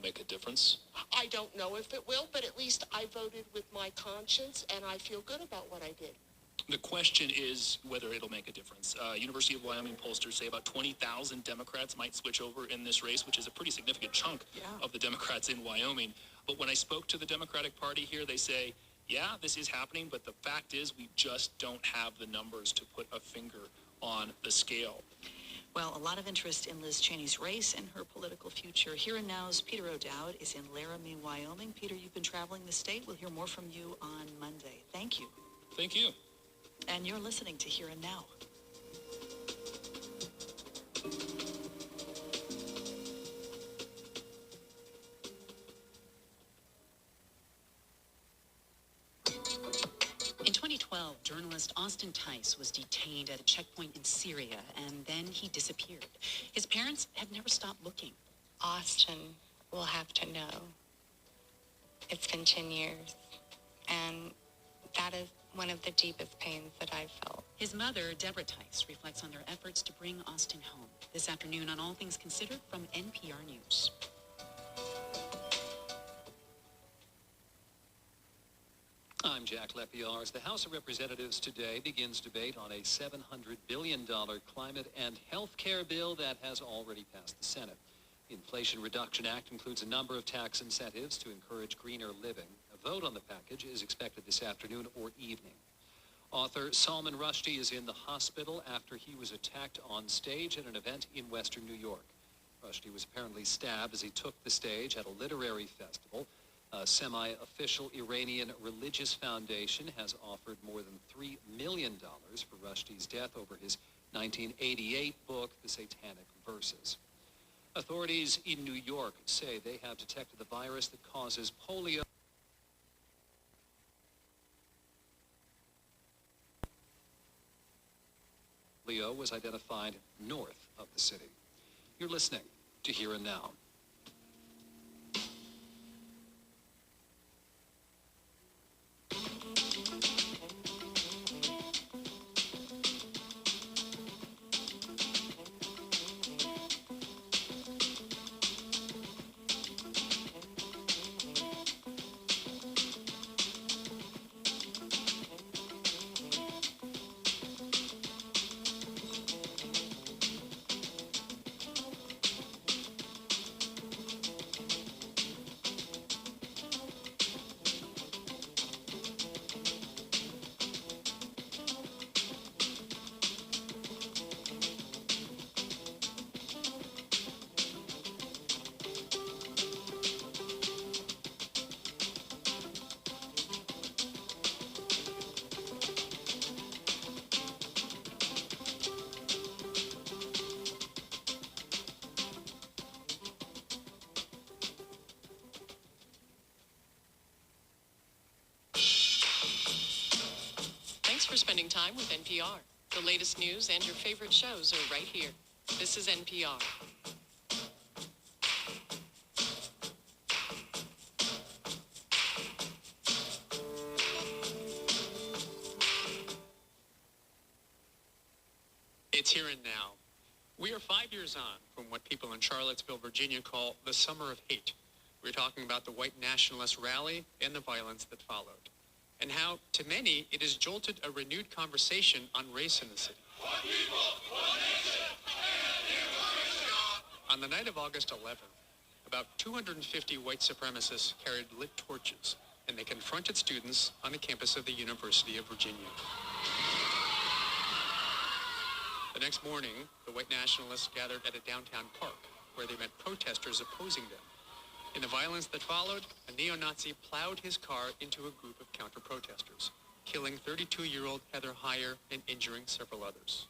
make a difference? I don't know if it will, but at least I voted with my conscience, and I feel good about what I did. The question is whether it'll make a difference. University of Wyoming pollsters say about 20,000 Democrats might switch over in this race, which is a pretty significant chunk of the Democrats in Wyoming. But when I spoke to the Democratic Party here, they say, yeah, this is happening, but the fact is we just don't have the numbers to put a finger on the scale. Well, a lot of interest in Liz Cheney's race and her political future. Here and Now's Peter O'Dowd is in Laramie, Wyoming. Peter, you've been traveling the state. We'll hear more from you on Monday. Thank you. Thank you. And you're listening to Here and Now. In 2012, journalist Austin Tice was detained at a checkpoint in Syria, and then he disappeared. His parents have never stopped looking. Austin will have to know. It's been 10 years, and that is one of the deepest pains that I've felt. His mother, Deborah Tice, reflects on their efforts to bring Austin home. This afternoon on All Things Considered from NPR News. I'm Jack Lepiarz. The House of Representatives today begins debate on a $700 billion climate and health care bill that has already passed the Senate. The Inflation Reduction Act includes a number of tax incentives to encourage greener living. A vote on the package is expected this afternoon or evening. Author Salman Rushdie is in the hospital after he was attacked on stage at an event in Western New York. Rushdie was apparently stabbed as he took the stage at a literary festival. A semi-official Iranian religious foundation has offered more than $3 million for Rushdie's death over his 1988 book, The Satanic Verses. Authorities in New York say they have detected the virus that causes polio. Polio was identified north of the city. You're listening to Here and Now. Thanks for spending time with NPR. The latest news and your favorite shows are right here. This is NPR. It's Here and Now. We are 5 years on from what people in Charlottesville, Virginia call the Summer of Hate. We're talking about the white nationalist rally and the violence that followed, and how, to many, it has jolted a renewed conversation on race in the city. One people, one nation, and on the night of August 11th, about 250 white supremacists carried lit torches, and they confronted students on the campus of the University of Virginia. The next morning, the white nationalists gathered at a downtown park, where they met protesters opposing them. In the violence that followed, a neo-Nazi plowed his car into a group of counter-protesters, killing 32-year-old Heather Heyer and injuring several others.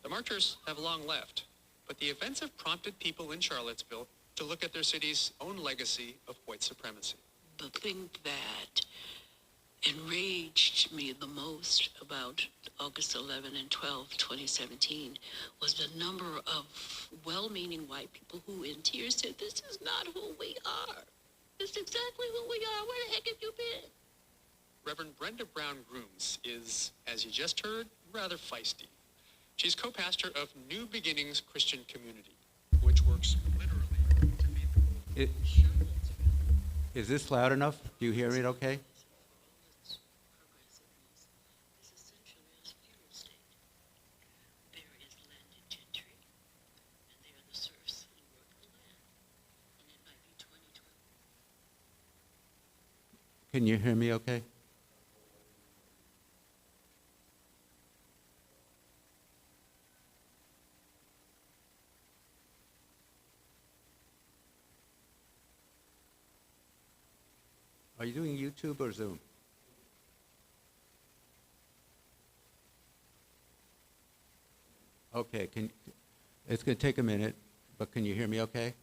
The marchers have long left, but the events have prompted people in Charlottesville to look at their city's own legacy of white supremacy. The thing that enraged me the most about August 11 and 12, 2017, was the number of well-meaning white people who in tears said, this is not who we are. This is exactly who we are. Where the heck have you been? Reverend Brenda Brown Grooms is, as you just heard, rather feisty. She's co-pastor of New Beginnings Christian Community, which works literally to feed the poor. It, is this loud enough? Do you hear it okay? Can you hear me okay? Are you doing YouTube or Zoom? Okay, it's going to take a minute, but can you hear me okay?